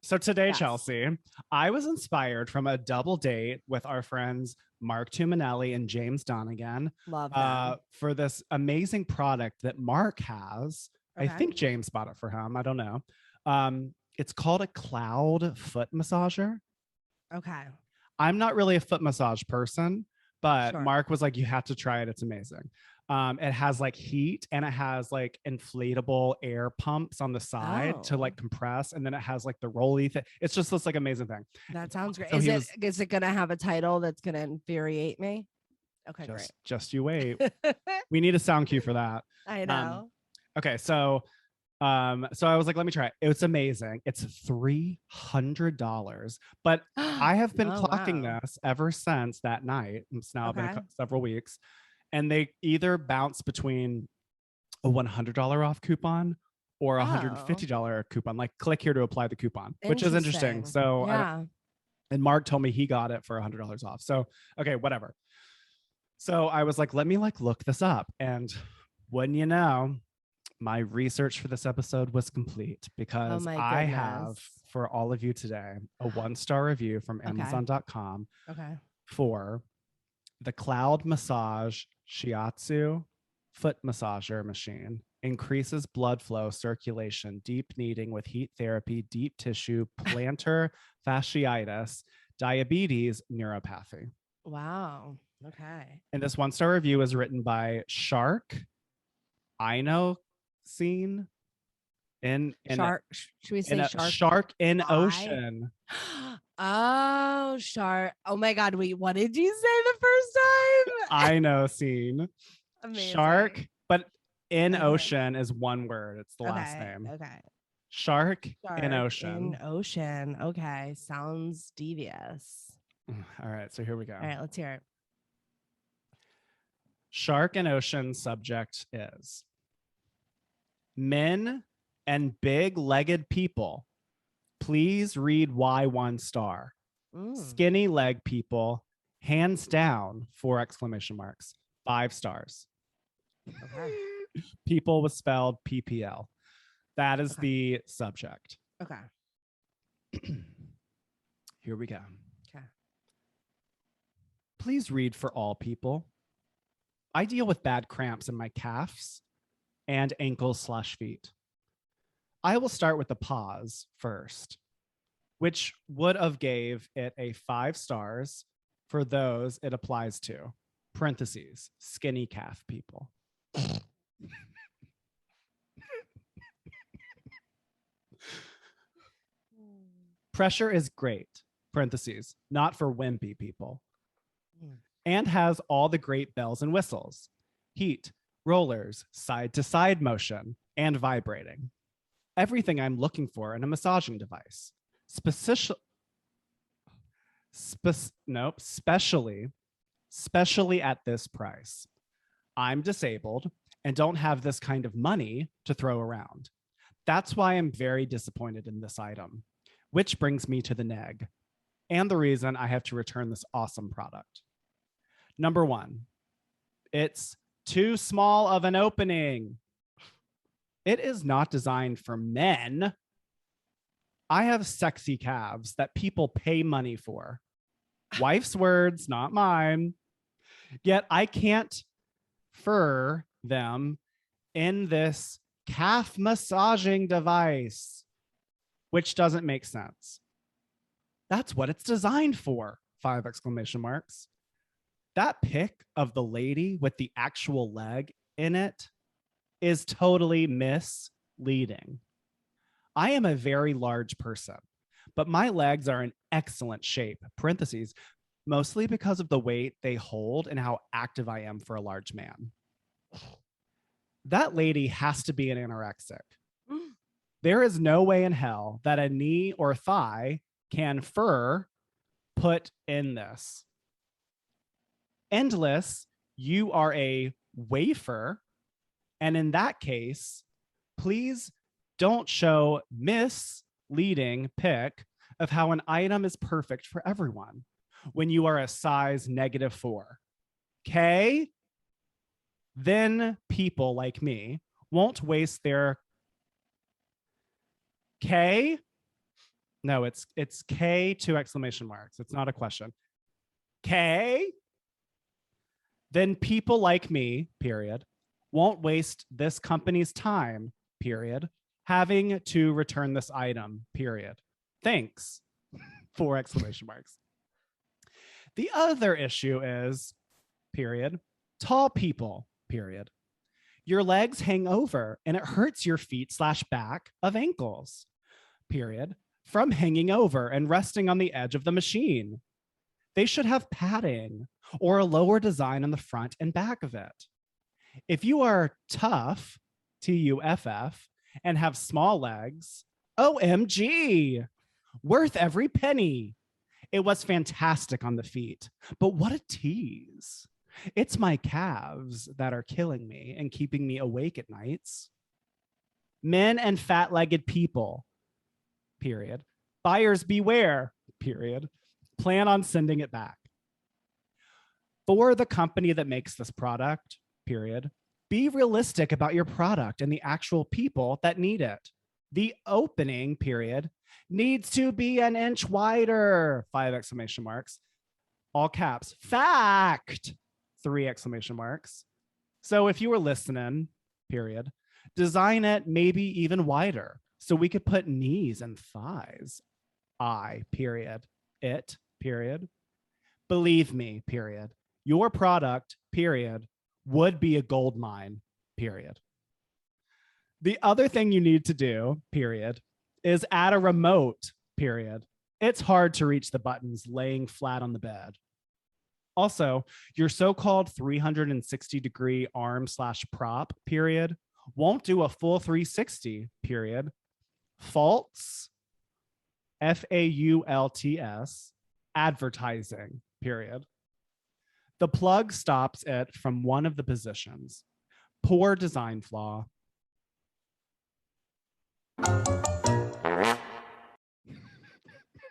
So today, Yes. Chelsey, I was inspired from a double date with our friends Mark Tuminelli and James Donegan Love them. for this amazing product that Mark has. I Okay. think James bought it for him. I don't know. It's called a cloud foot massager. Okay. I'm not really a foot massage person, but Sure. Mark was like, you have to try it. It's amazing. It has like heat and it has like inflatable air pumps on the side to like compress. And then it has like the rolly thing. It's just this like amazing thing. That sounds great. So Is it gonna have a title that's gonna infuriate me? Okay, just you wait. We need a sound cue for that. I know. Okay, so I was like, let me try it. It's amazing. It's $300, but I have been clocking this ever since that night. It's now been several weeks, and they either bounce between a $100 off coupon or a $150 coupon. Like, click here to apply the coupon, which is interesting. So, and Mark told me he got it for $100 off. So, okay, whatever. So I was like, let me like look this up, and wouldn't you know, my research for this episode was complete because I have for all of you today a 1-star review from Amazon.com for the Cloud Massage Shiatsu foot massager machine. Increases blood flow, circulation, deep kneading with heat therapy, deep tissue, plantar fasciitis, diabetes, neuropathy. Wow. Okay. And this 1-star review is written by Shark Scene in Shark. Should we say Shark in Ocean? Oh, Shark. Oh my God. Wait, what did you say the first time? I know scene. Amazing. Shark, but in Ocean is one word. It's the last name. Okay. Shark in Ocean. In Ocean. Okay. Sounds devious. All right. So here we go. All right. Let's hear it. Shark in Ocean subject is men and big-legged people. Please read why 1 star. Skinny leg people, hands down, 4 exclamation marks, 5 stars. Okay. People was spelled PPL. That is the subject. Okay. Here we go. Okay. Please read for all people. I deal with bad cramps in my calves and ankles/feet. I will start with the pause first, which would have gave it a 5 stars for those it applies to. Parentheses, skinny calf people. Pressure is great. Parentheses, not for wimpy people. And has all the great bells and whistles. Heat, rollers, side-to-side motion, and vibrating. Everything I'm looking for in a massaging device. Especially at this price. I'm disabled and don't have this kind of money to throw around. That's why I'm very disappointed in this item, which brings me to the neg and the reason I have to return this awesome product. Number 1, it's too small of an opening. It is not designed for men. I have sexy calves that people pay money for. Wife's words, not mine. Yet I can't fur them in this calf massaging device, which doesn't make sense. That's what it's designed for, 5 exclamation marks. That pic of the lady with the actual leg in it is totally misleading. I am a very large person, but my legs are in excellent shape, parentheses, mostly because of the weight they hold and how active I am for a large man. That lady has to be an anorexic. There is no way in hell that a knee or thigh can fur put in this. Endless, you are a wafer. And in that case, please don't show misleading pic of how an item is perfect for everyone when you are a size -4. Okay? Then people like me won't waste their No, it's K, 2 exclamation marks. It's not a question. K. Then people like me, period, won't waste this company's time, period, having to return this item, period. Thanks. 4 exclamation marks. The other issue is, period, tall people, period. Your legs hang over and it hurts your feet / back of ankles, period, from hanging over and resting on the edge of the machine. They should have padding or a lower design on the front and back of it. If you are tough, TUFF, and have small legs, OMG, worth every penny. It was fantastic on the feet, but what a tease. It's my calves that are killing me and keeping me awake at nights. Men and fat-legged people, period. Buyers beware, period. Plan on sending it back. For the company that makes this product, period, be realistic about your product and the actual people that need it. The opening, period, needs to be an inch wider, 5 exclamation marks. All caps, fact, 3 exclamation marks. So if you were listening, period, design it maybe even wider so we could put knees and thighs. Period. It, period. Believe me, period. Your product, period, would be a gold mine, period. The other thing you need to do, period, is add a remote, period. It's hard to reach the buttons laying flat on the bed. Also, your so-called 360-degree arm / prop, period, won't do a full 360, period. False, FAULTS, advertising, period. The plug stops it from one of the positions. Poor design flaw.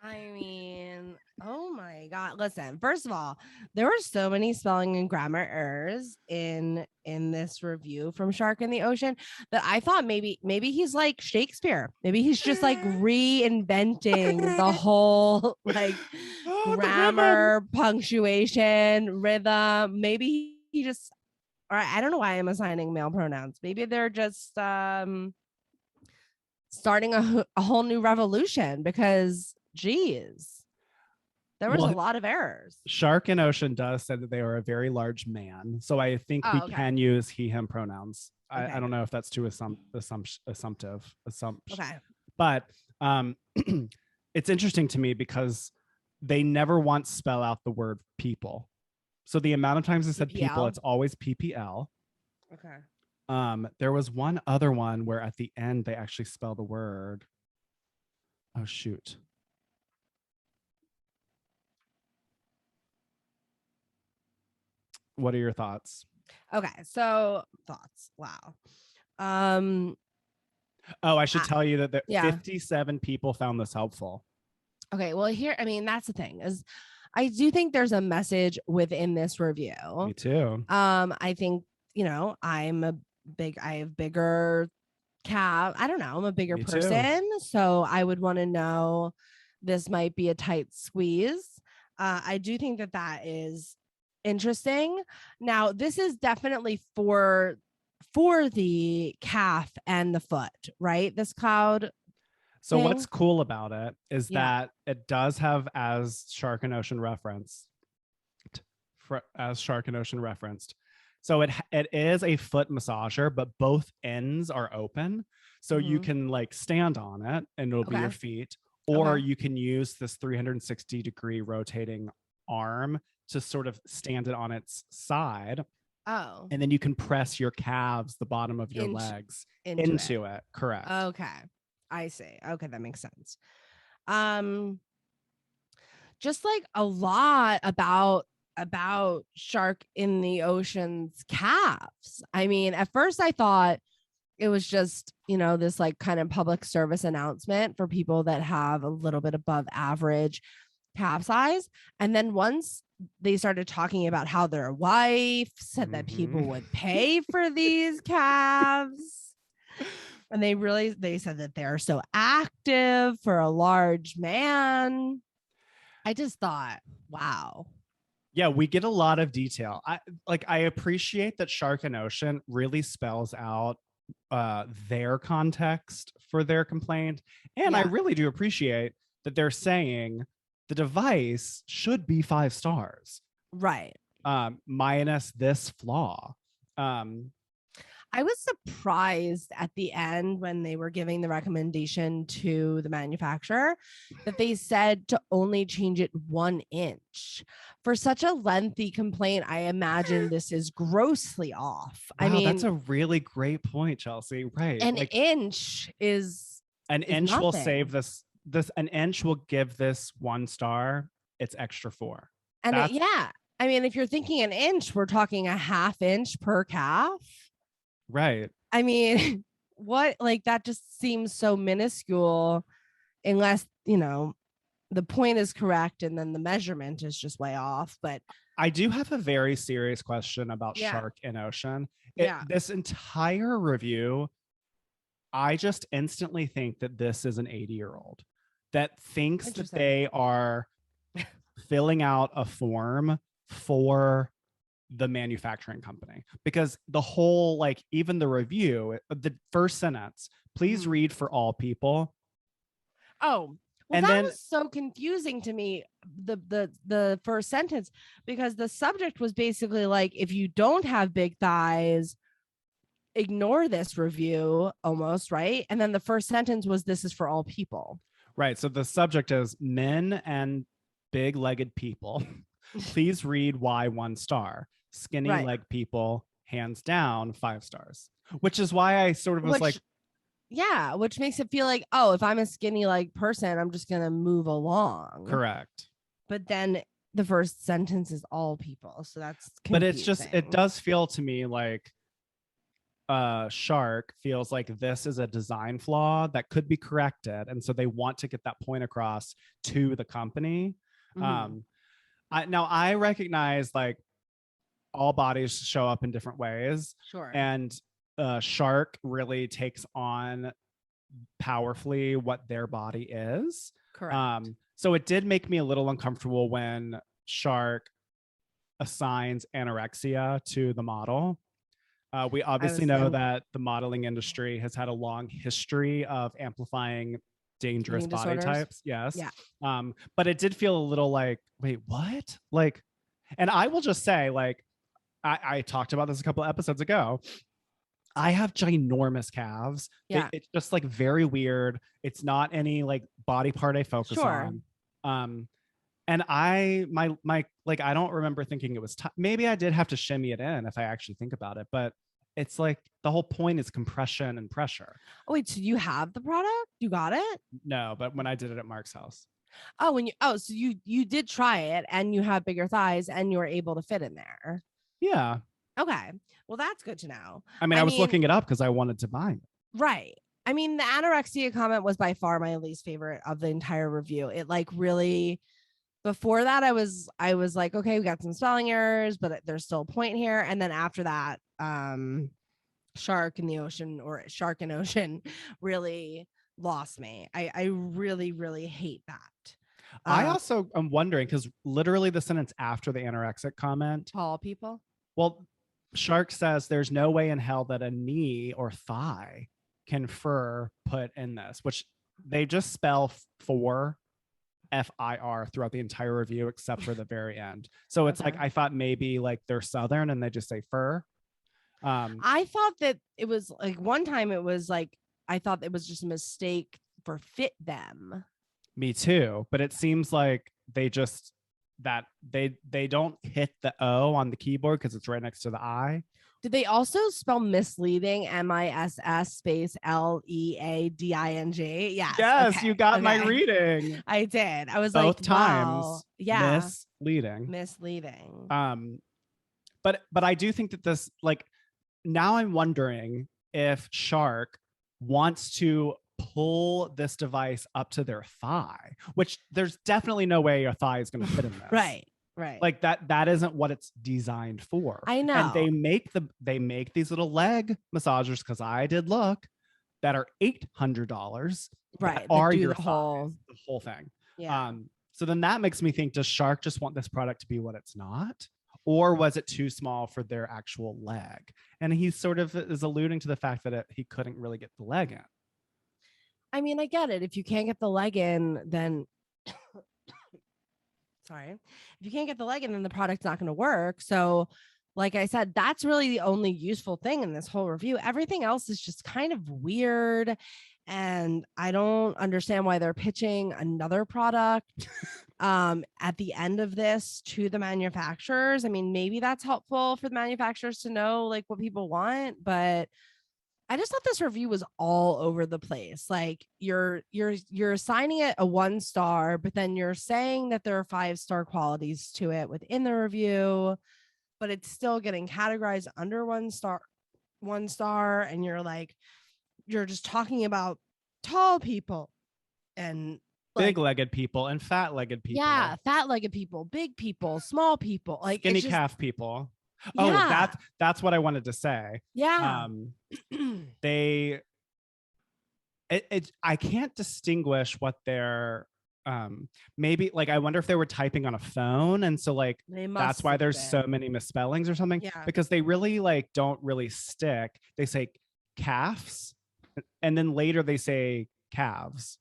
I mean, oh my God. Listen, first of all, there were so many spelling and grammar errors in this review from Shark in the Ocean that I thought maybe he's like Shakespeare. Maybe he's just like reinventing the whole like grammar, punctuation, rhythm. Maybe he just, or I don't know why I'm assigning male pronouns. Maybe they're just starting a whole new revolution because geez, there was a lot of errors. Shark in Ocean does say that they are a very large man. So I think we can use he, him pronouns. Okay. I don't know if that's too assumptive. Okay. But it's interesting to me because they never once spell out the word people. So the amount of times they said people, it's always PPL. Okay. There was one other one where at the end they actually spell the word. Oh, shoot. What are your thoughts? Okay, so thoughts. Wow. Oh, I should tell you that 57 people found this helpful. Okay, well here, I mean, that's the thing is I do think there's a message within this review. Me too. I think, you know, I have bigger calf. I don't know. I'm a bigger person. So I would want to know this might be a tight squeeze. I do think that is interesting. Now, this is definitely for the calf and the foot, right? This cloud. So what's cool about it is that it does have as Shark and Ocean referenced. So it is a foot massager, but both ends are open. So you can like stand on it and it'll be your feet, or you can use this 360-degree rotating arm to sort of stand it on its side. Oh. And then you can press your calves, the bottom of your legs into it. Correct. Okay. I see. Okay, that makes sense. Just like a lot about Shark in the Ocean's calves. I mean, at first I thought it was just, you know, this like kind of public service announcement for people that have a little bit above average calf size. And then once they started talking about how their wife said that people would pay for these calves. And they said that they're so active for a large man. I just thought, wow. Yeah, we get a lot of detail. I appreciate that Shark and Ocean really spells out their context for their complaint. And I really do appreciate that they're saying the device should be 5 stars. Right. Minus this flaw. I was surprised at the end when they were giving the recommendation to the manufacturer that they said to only change it 1 inch. For such a lengthy complaint, I imagine this is grossly off. Wow, I mean, that's a really great point, Chelsey. Right. An inch is an inch nothing. will save this. An inch will give this 1 star. It's extra 4. And I mean, if you're thinking an inch, we're talking a 1/2 inch per calf. Right. I mean, what, like, that just seems so minuscule unless, the point is correct and then the measurement is just way off. But I do have a very serious question about Shark and Ocean. This entire review, I just instantly think that this is an 80-year-old that thinks that they are filling out a form for the manufacturing company, because the whole, like, even the review, the first sentence, please read for all people. Oh, well, and that was so confusing to me, the first sentence, because the subject was basically like, if you don't have big thighs, ignore this review, almost, right? And then the first sentence was, this is for all people. Right. So the subject is men and big-legged people. Please read why 1 star. Skinny leg people, hands down, 5 stars. Which is why I sort of was like, yeah, which makes it feel like, oh, if I'm a skinny leg person, I'm just gonna move along. Correct. But then the first sentence is all people, so that's confusing. But it's just, it does feel to me like Shark feels like this is a design flaw that could be corrected, and so they want to get that point across to the company. Now I recognize, like, all bodies show up in different ways. Sure. And Shark really takes on powerfully what their body is. Correct. So it did make me a little uncomfortable when Shark assigns anorexia to the model. We obviously know that the modeling industry has had a long history of amplifying dangerous body types. Yes. Yeah. But it did feel a little like, wait, what? Like, and I will just say, like, I talked about this a couple of episodes ago. I have ginormous calves. Yeah. It's just, like, very weird. It's not any, like, body part I focus on. And I don't remember thinking it was maybe I did have to shimmy it in if I actually think about it, but it's like the whole point is compression and pressure. Oh, wait, so you have the product? You got it? No, but when I did it at Mark's house. Oh, so you did try it and you have bigger thighs and you were able to fit in there. Yeah. Okay. Well, that's good to know. I mean, I was looking it up because I wanted to buy it. Right. I mean, the anorexia comment was by far my least favorite of the entire review. It, like, really, before that, I was like, okay, we got some spelling errors, but there's still a point here. And then after that, Shark and Ocean really lost me. I really, really hate that. I also am wondering, because literally the sentence after the anorexic comment, tall people. Well, Shark says there's no way in hell that a knee or thigh can fur put in this, which they just spell for FIR throughout the entire review, except for the very end. So it's like, I thought maybe, like, they're Southern and they just say fur. I thought that it was like, one time it was like, I thought it was just a mistake for fit them. Me too. But it seems like they just, that they don't hit the O on the keyboard because it's right next to the I. Did they also spell misleading MISS space LEADING? Yes. Yes, okay. You got my reading. I did. I was both like, times. Wow. Yeah. Misleading. But I do think that this, like, now I'm wondering if Shark wants to pull this device up to their thigh, which there's definitely no way your thigh is going to fit in this. Right. Like that isn't what it's designed for. I know. And they make these little leg massagers, because I did look. that are $800 Right. that are do your the thighs, whole the whole thing. yeah. So then that makes me think, does Shark just want this product to be what it's not? Or was it too small for their actual leg? And he sort of is alluding to the fact that he couldn't really get the leg in. I mean, I get it. If you can't get the leg in, then sorry. If you can't get the leg in, then the product's not going to work. So, like I said, that's really the only useful thing in this whole review. Everything else is just kind of weird. And I don't understand why they're pitching another product at the end of this to the manufacturers. I mean, maybe that's helpful for the manufacturers to know like what people want, but I just thought this review was all over the place. Like you're assigning it a 1 star, but then you're saying that there are 5-star qualities to it within the review, but it's still getting categorized under 1 star, and you're just talking about tall people and big-legged people and fat-legged people. Yeah, fat-legged people, big people, small people, like skinny calf people. Yeah. Oh, that's what I wanted to say. Yeah. I can't distinguish what they're maybe like I wonder if they were typing on a phone, and so like that's why there's so many misspellings or something. Yeah. Because they really like don't really stick. They say calves and then later they say calves.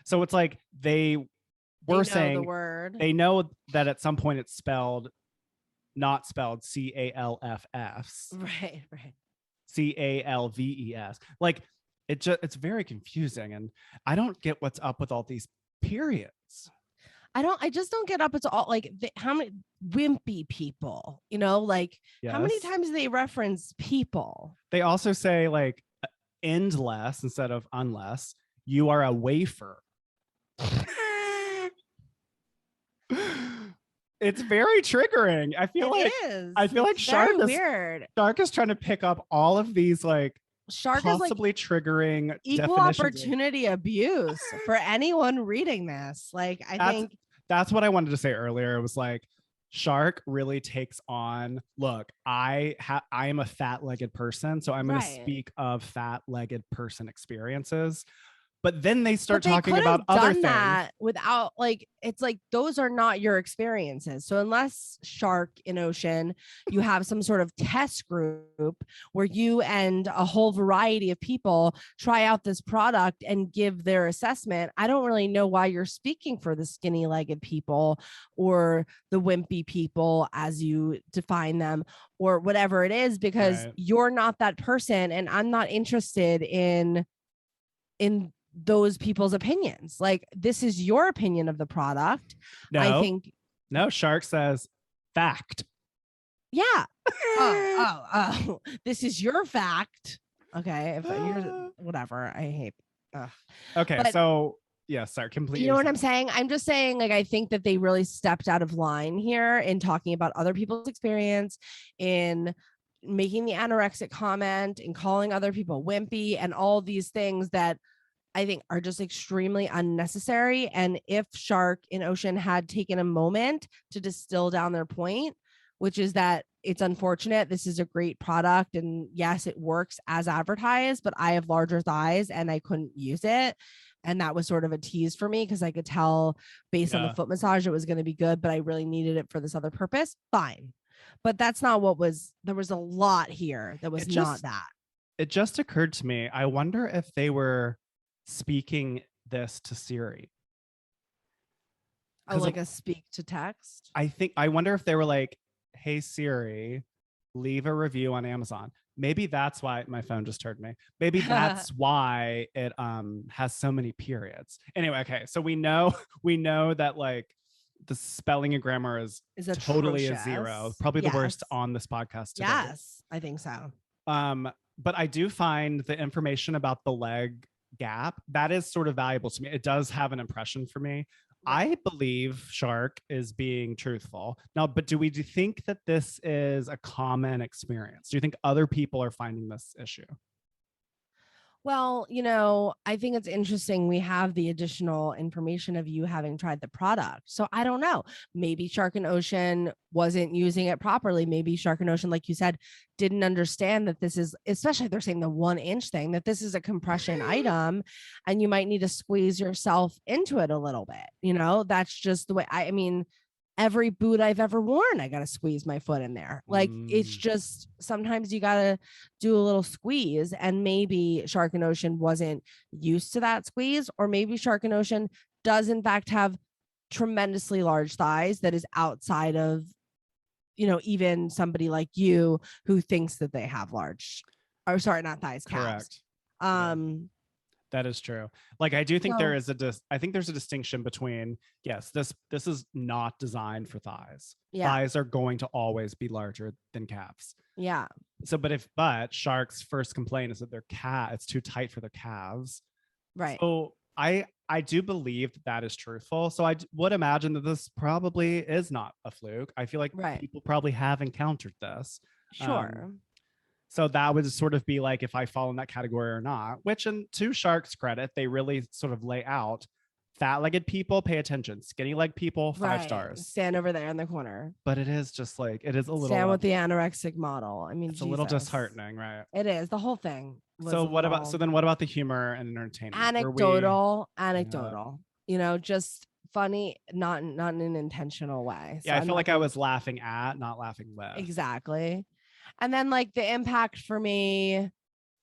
So it's like they were saying the word. They know that at some point it's not spelled CALFS. Right. CALVES. Like it's very confusing, and I don't get what's up with all these periods. I just don't get up. It's all like how many wimpy people, like Yes. How many times do they reference people? They also say like endless instead of unless. You are a wafer. It's very triggering. I feel like Shark is trying to pick up all of these like Shark possibly is like triggering equal opportunity abuse for anyone reading this. Like I think that's what I wanted to say earlier. It was like Shark really takes on, look, I am a fat-legged person, so I'm going to speak of fat-legged person experiences. But then they start talking about other things. That without like, it's like, those are not your experiences. So unless Shark in Ocean, you have some sort of test group where you and a whole variety of people try out this product and give their assessment, I don't really know why you're speaking for the skinny legged people or the wimpy people as you define them or whatever it is, because you're not that person. And I'm not interested in those people's opinions. Like, this is your opinion of the product. I think Shark says fact. Yeah. This is your fact. Okay. If you're whatever, I hate. Okay. But, so yeah, sorry, completely. You know what I'm saying? I'm just saying, like, I think that they really stepped out of line here in talking about other people's experience, in making the anorexic comment and calling other people wimpy and all these things that I think are just extremely unnecessary. And if Shark in Ocean had taken a moment to distill down their point, which is that it's unfortunate, this is a great product, and yes, it works as advertised, but I have larger thighs and I couldn't use it. And that was sort of a tease for me because I could tell based on the foot massage it was going to be good, but I really needed it for this other purpose. Fine. But that's not what was, there was a lot here that was not that. It just occurred to me, I wonder if they were speaking this to Siri. Oh, like a speak to text? I wonder if they were like, hey Siri, leave a review on Amazon. Maybe that's why my phone just heard me. Maybe that's why it has so many periods. Anyway, okay. So we know that like the spelling and grammar is totally a 0. Probably the worst on this podcast today. Yes, I think so. But I do find the information about the leg gap that is sort of valuable to me. It does have an impression for me. I believe Shark is being truthful now, but do we think that this is a common experience? Do you think other people are finding this issue? Well, I think it's interesting. We have the additional information of you having tried the product. So I don't know. Maybe Shark and Ocean wasn't using it properly. Maybe Shark and Ocean, like you said, didn't understand that this is, especially they're saying the 1-inch thing, that this is a compression item and you might need to squeeze yourself into it a little bit. That's just the way I mean, every boot I've ever worn, I got to squeeze my foot in there. Like it's just sometimes you got to do a little squeeze, and maybe Shark and Ocean wasn't used to that squeeze, or maybe Shark and Ocean does in fact have tremendously large thighs that is outside of, even somebody like you who thinks that they have large, or sorry, not thighs, calves. Correct. That is true. Like, I do think there's a distinction between, yes, this is not designed for thighs. Yeah. Thighs are going to always be larger than calves. Yeah. So, but Shark's first complaint is that it's too tight for their calves. Right. So I do believe that is truthful. So I would imagine that this probably is not a fluke. I feel like people probably have encountered this. Sure. So that would sort of be like if I fall in that category or not, which, to Shark's credit, they really sort of lay out fat-legged people, pay attention. Skinny-legged people, 5 stars. Stand over there in the corner. But it is just like, it is a little... Stand with the anorexic model. I mean, it's a little disheartening, right? It is. The whole thing. So what about the humor and entertainment? Anecdotal. Just funny, not in an intentional way. So I feel like I was laughing at, not laughing with. Exactly. And then like the impact for me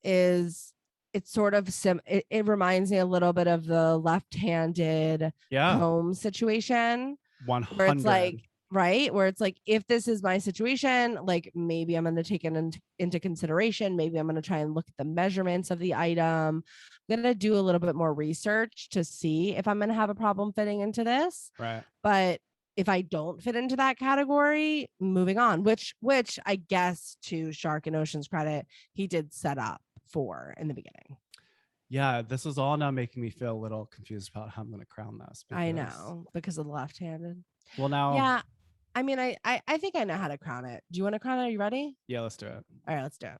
is it's sort of it reminds me a little bit of the left-handed home situation. 100. Where it's like, right? Where it's like, if this is my situation, like maybe I'm going to take it into consideration. Maybe I'm going to try and look at the measurements of the item. I'm going to do a little bit more research to see if I'm going to have a problem fitting into this. Right. But if I don't fit into that category, moving on, which I guess to Shark and Ocean's credit, he did set up for in the beginning. Yeah, this is all now making me feel a little confused about how I'm going to crown this. I know, because of the left-handed. Well, now. Yeah, I mean, I think I know how to crown it. Do you want to crown it? Are you ready? Yeah, let's do it. All right, let's do it.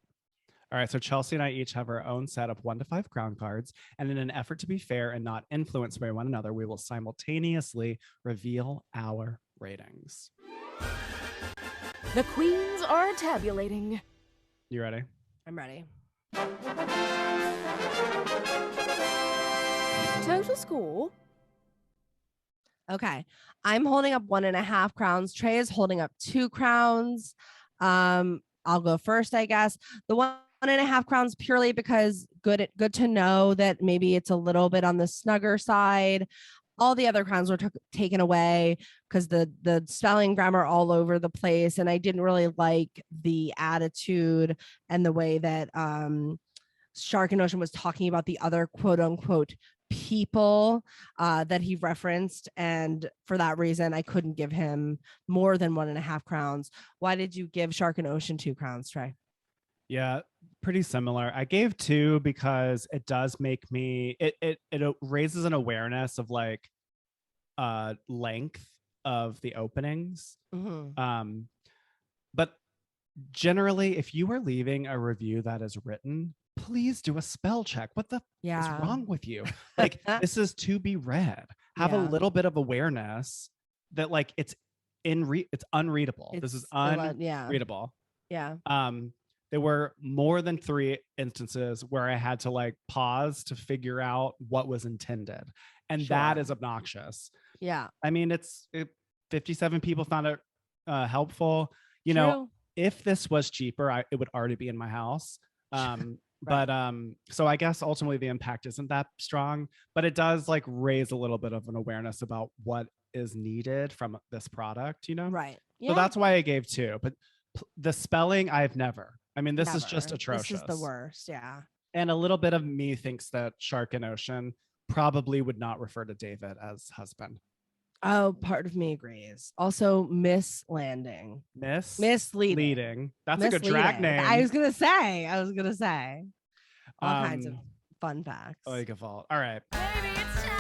All right, so Chelsey and I each have our own set of 1 to 5 crown cards, and in an effort to be fair and not influenced by one another, we will simultaneously reveal our ratings. The queens are tabulating. You ready? I'm ready. Total score. Okay, I'm holding up 1.5 crowns. Trey is holding up 2 crowns. I'll go first, I guess. The 1.5 crowns purely because good to know that maybe it's a little bit on the snugger side. All the other crowns were taken away because the spelling, grammar all over the place, and I didn't really like the attitude and the way that Shark and Ocean was talking about the other quote unquote people that he referenced, and for that reason I couldn't give him more than 1.5 crowns. Why did you give Shark and Ocean 2 crowns, Trey? Yeah, pretty similar. I gave 2 because it does make me it raises an awareness of like length of the openings. Mm-hmm. But generally, if you are leaving a review that is written, please do a spell check. What the is wrong with you? Like, this is to be read. Have a little bit of awareness that like it's unreadable. This is unreadable. Yeah. There were more than 3 instances where I had to like pause to figure out what was intended. And that is obnoxious. Yeah. I mean, 57 people found it helpful. You know, if this was cheaper, it would already be in my house. But so I guess ultimately the impact isn't that strong, but it does like raise a little bit of an awareness about what is needed from this product, you know? Right. Yeah. So that's why I gave 2. But the spelling, I've never. I mean, this is just atrocious. This is the worst. Yeah. And a little bit of me thinks that Shark and Ocean probably would not refer to David as husband. Oh, part of me agrees. Also, misleading. Misleading. That's a good drag name. I was gonna say all kinds of fun facts. Like a fault. All right. Maybe it's time.